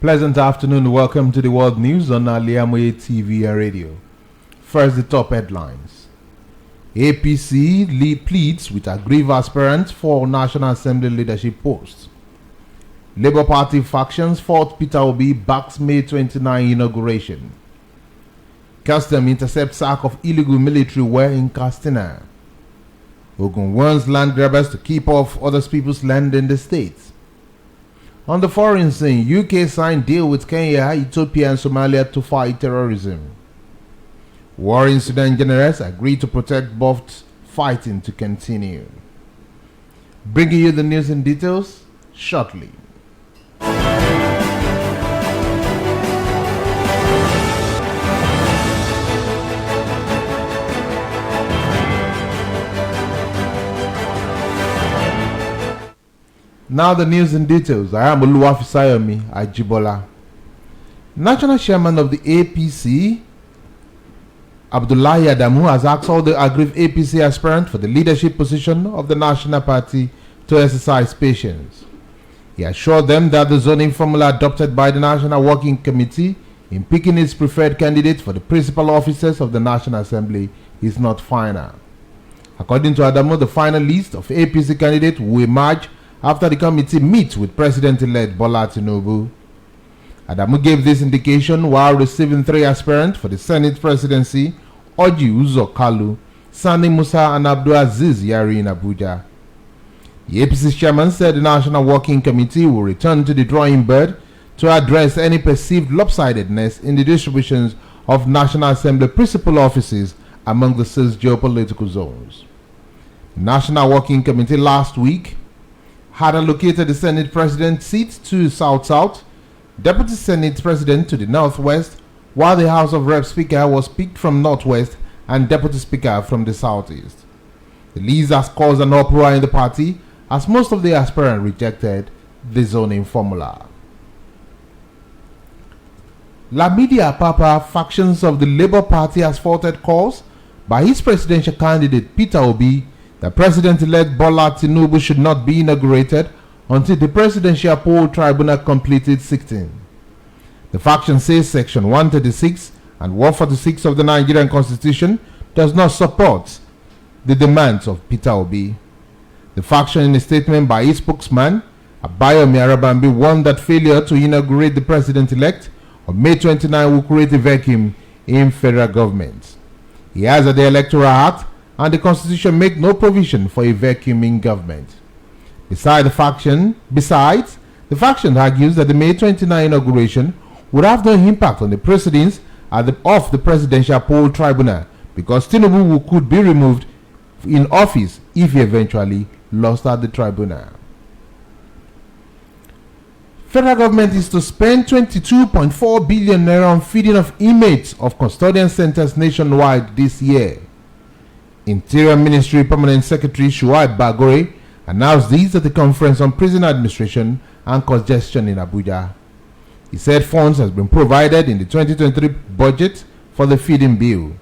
Pleasant afternoon. Welcome to the world news on Al-IyamoyeTv and radio. First, the top headlines. APC pleads with aggrieved aspirants for National Assembly leadership posts. Labour Party factions fought Peter Obi backs May 29 inauguration. Custom intercepts sack of illegal military wear in Katsina. Ogun warns land grabbers to keep off other people's land in the state. On the foreign scene, UK signed deal with Kenya, Ethiopia and Somalia to fight terrorism. War in Sudan generals agree to protect both fighting to continue. Bringing you the news in details shortly. Now the news in details. I am OLUWAFISAYOMI, AJIBOLA. National Chairman of the APC, Abdullahi Adamu, has asked all the aggrieved APC aspirants for the leadership position of the National Party to exercise patience. He assured them that the zoning formula adopted by the National Working Committee in picking its preferred candidate for the principal offices of the National Assembly is not final. According to Adamu, the final list of APC candidates will emerge after the committee meets with President-elect Bola Tinubu. Adamu gave this indication while receiving 3 aspirants for the Senate presidency, Oji Uzo Kalu, Sani Musa and Abdul Aziz Yari in Abuja. The APC chairman said the National Working Committee will return to the drawing board to address any perceived lopsidedness in the distributions of National Assembly principal offices among the 6 geopolitical zones. The National Working Committee last week had allocated the Senate President seat to South-South, Deputy Senate President to the Northwest, while the House of Rep Speaker was picked from Northwest and Deputy Speaker from the Southeast. The list has caused an uproar in the party as most of the aspirants rejected the zoning formula. Lamidi Apapa factions of the Labour Party has faulted calls by his presidential candidate Peter Obi that President-elect Bola Tinubu should not be inaugurated until the Presidential Poll Tribunal completed sitting. The faction says Section 136 and 146 of the Nigerian Constitution does not support the demands of Peter Obi. The faction, in a statement by its spokesman, Abayomi Arabambi, warned that failure to inaugurate the President-elect on May 29 will create a vacuum in federal government. He adds that the Electoral Act and the Constitution make no provision for a vacuum in government. Besides, the faction argues that the May 29 inauguration would have no impact on the proceedings of the Presidential Poll Tribunal because Tinubu could be removed in office if he eventually lost at the tribunal. Federal government is to spend 22.4 billion naira on feeding of inmates of custodian centers nationwide this year. Interior Ministry Permanent Secretary Shuaib Bagore announced this at the Conference on Prison Administration and Congestion in Abuja. He said funds has been provided in the 2023 budget for the feeding bill.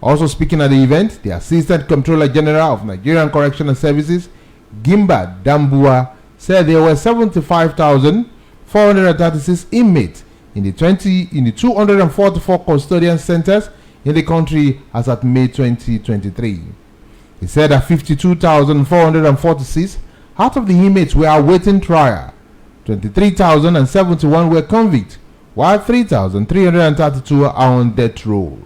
Also speaking at the event, the Assistant Comptroller General of Nigerian Correctional Services, Gimba Dambua, said there were 75,436 inmates in the 244 custodian centers in the country as at May 2023. He said that 52,446 out of the inmates were awaiting trial, 23,071 were convicts, while 3,332 are on death row.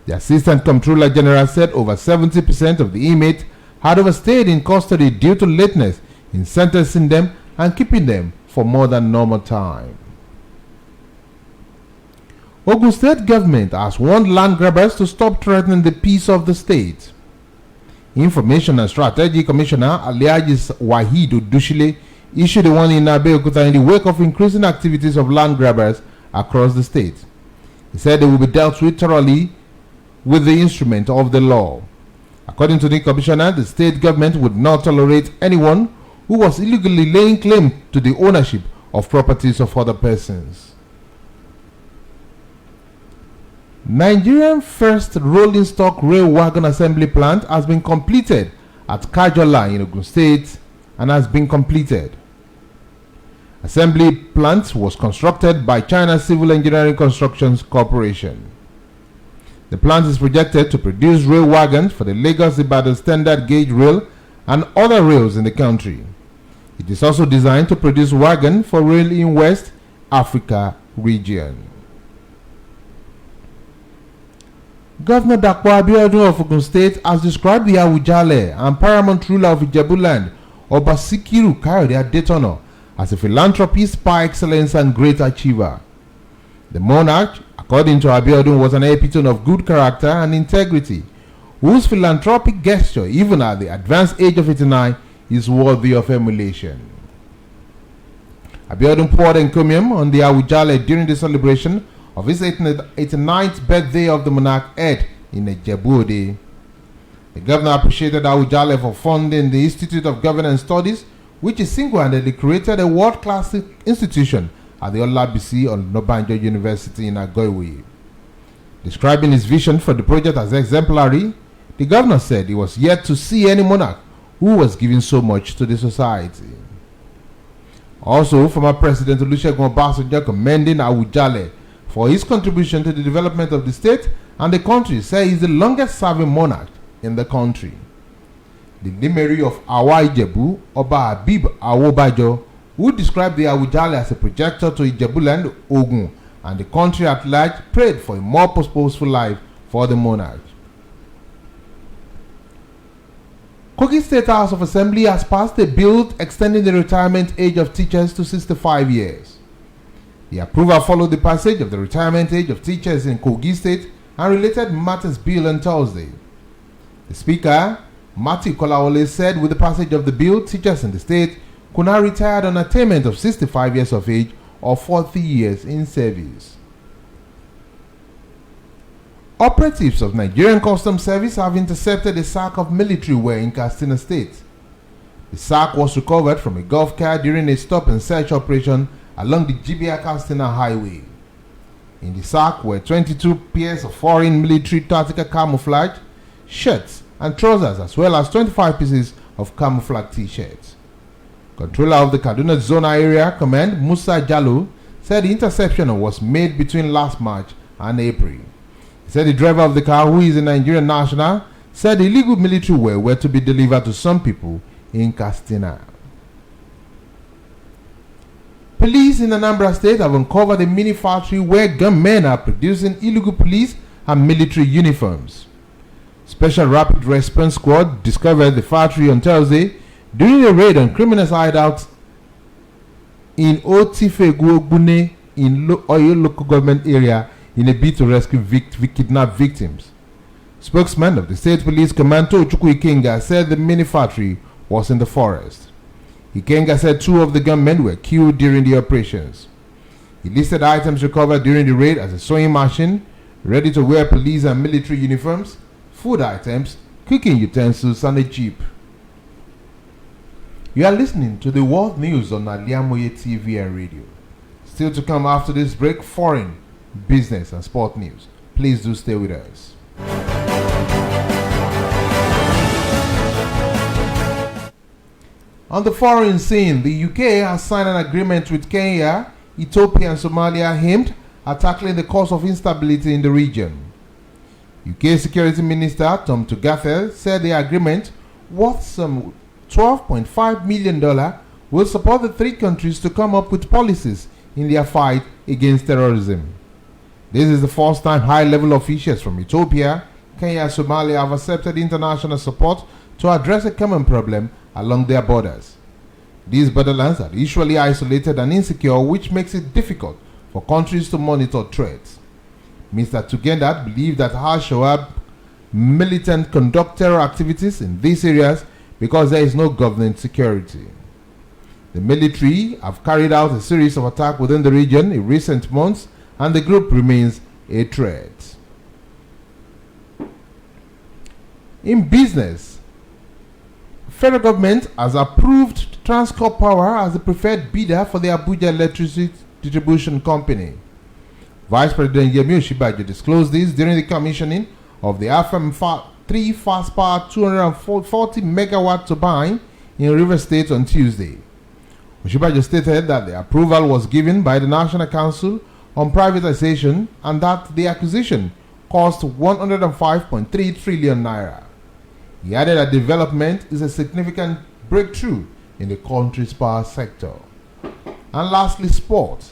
The Assistant Comptroller General said over 70% of the inmates had overstayed in custody due to lateness in sentencing them and keeping them for more than normal time. Ogun State government has warned land grabbers to stop threatening the peace of the state. Information and Strategy Commissioner Aliaji Wahid Odushile issued a warning in Abeokuta in the wake of increasing activities of land grabbers across the state. He said they will be dealt with thoroughly with the instrument of the law. According to the commissioner, the state government would not tolerate anyone who was illegally laying claim to the ownership of properties of other persons. Nigerian first rolling stock rail wagon assembly plant has been completed at Kajola in Ogun State and has been completed. assembly plant was constructed by China Civil Engineering Constructions Corporation. The plant is projected to produce rail wagons for the Lagos-Ibadan standard gauge rail and other rails in the country. It is also designed to produce wagons for rail in West Africa region. Governor Dapo Abiodun of Ogun State has described the Awujale and paramount ruler of Ijebuland, Oba Sikiru Kayode Adetono, as a philanthropist par excellence and great achiever. The monarch, according to Abiodun, was an epitome of good character and integrity, whose philanthropic gesture, even at the advanced age of 89, is worthy of emulation. Abiodun poured encomium on the Awujale during the celebration of his 89th birthday of the monarch Ed in Ijebu-Ode. The governor appreciated Awujale for funding the Institute of Governance Studies, which is single-handedly created a world-class institution at the Olabisi Onabanjo University in Agoiwe. Describing his vision for the project as exemplary, the governor said he was yet to see any monarch who was giving so much to the society. Also, former President Olusegun Obasanjo commending Awujale for his contribution to the development of the state and the country, said he is the longest-serving monarch in the country. The Limeri of Awa Ijebu, Oba Habib Awobajo, who described the Awujale as a projector to Ijebuland, Ogun, and the country at large, prayed for a more purposeful life for the monarch. Kogi State House of Assembly has passed a bill extending the retirement age of teachers to 65 years. The approval followed the passage of the retirement age of teachers in Kogi State and related matters bill on Thursday. The Speaker, Mati Kolawole, said with the passage of the bill, teachers in the state could now retire on attainment of 65 years of age or 40 years in service. Operatives of Nigerian Customs Service have intercepted a sack of military wear in Katsina State. The sack was recovered from a golf cart during a stop and search operation along the Jibia-Katsina highway. In the sack were 22 pairs of foreign military tactical camouflage shirts and trousers, as well as 25 pieces of camouflage t-shirts. Controller of the Kaduna Zona Area Command, Musa Jallo, said the interception was made between last March and April. He said the driver of the car, who is a Nigerian national, said the illegal military wear were to be delivered to some people in Katsina. Police in Anambra State have uncovered a mini factory where gunmen are producing illegal police and military uniforms. Special Rapid Response Squad discovered the factory on Thursday during a raid on criminals hideouts in Otifeguogbune in Oyo local government area in a bid to rescue kidnapped victims. Spokesman of the State Police Command Tochukwu Ikenga said the mini factory was in the forest. Ikenga said 2 of the gunmen were killed during the operations. He listed items recovered during the raid as a sewing machine, ready-to-wear police and military uniforms, food items, cooking utensils, and a jeep. You are listening to the world news on Al-IyamoyeTv and radio. Still to come after this break, foreign, business, and sport news. Please do stay with us. On the foreign scene, the UK has signed an agreement with Kenya, Ethiopia, and Somalia aimed at tackling the cause of instability in the region. UK Security Minister Tom Tugathe said the agreement, worth some $12.5 million, will support the 3 countries to come up with policies in their fight against terrorism. This is the first time high-level officials from Ethiopia, Kenya, and Somalia have accepted international support to address a common problem along their borders. These borderlands are usually isolated and insecure, which makes it difficult for countries to monitor threats. Mr. Tugendhat believed that Al-Shabaab militant conduct terror activities in these areas because there is no government security. The military have carried out a series of attacks within the region in recent months, and the group remains a threat. In business, federal government has approved Transcorp Power as the preferred bidder for the Abuja Electricity Distribution Company. Vice President Yemi Osinbajo disclosed this during the commissioning of the FM 3 fast power 240 megawatt turbine in River State on Tuesday. Osinbajo stated that the approval was given by the National Council on Privatization and that the acquisition cost 105.3 trillion naira. He added that development is a significant breakthrough in the country's power sector. And lastly, sport.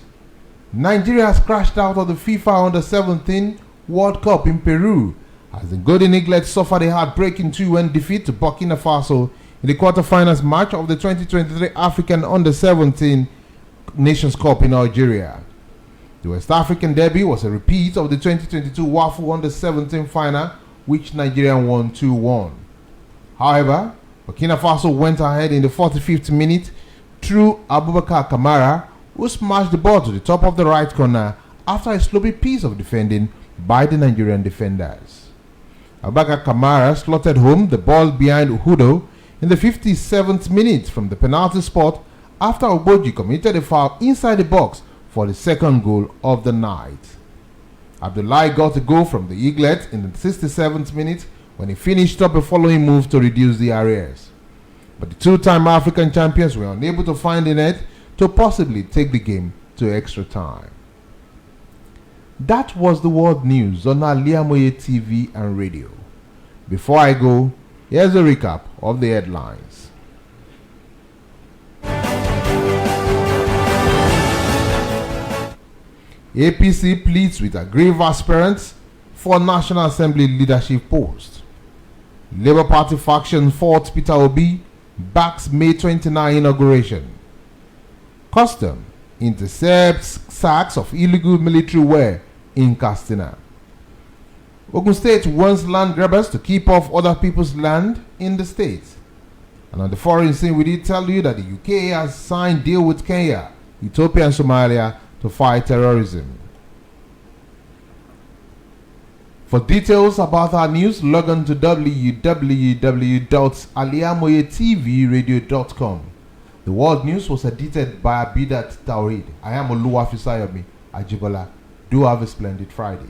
Nigeria has crashed out of the FIFA Under-17 World Cup in Peru as the Golden Eaglets suffered a heartbreaking 2-1 defeat to Burkina Faso in the quarterfinals match of the 2023 African Under-17 Nations Cup in Algeria. The West African derby was a repeat of the 2022 WAFU Under-17 final, which Nigeria won 2-1. However, Burkina Faso went ahead in the 45th minute through Abubakar Kamara, who smashed the ball to the top of the right corner after a sloppy piece of defending by the Nigerian defenders. Abubakar Kamara slotted home the ball behind Uhudo in the 57th minute from the penalty spot after Oboji committed a foul inside the box for the second goal of the night. Abdullahi got a goal from the Eaglet in the 67th minute when he finished up a following move to reduce the arrears. But the two-time African champions were unable to find the net to possibly take the game to extra time. That was the world news on Al-IyamoyeTv and radio. Before I go, here's a recap of the headlines. APC pleads with aggrieved aspirants for National Assembly leadership post. Labour Party faction fought Peter Obi backs May 29 inauguration. Custom intercepts sacks of illegal military wear in Castina. Ogun State warns land grabbers to keep off other people's land in the state. And on the foreign scene, we did tell you that the UK has signed deal with Kenya, Ethiopia and Somalia to fight terrorism. For details about our news, log on to www.aliyamoyetvradio.com. The world news was edited by Abidat Taurid. I am OLUWAFISAYOMI. Ajibola. Do have a splendid Friday.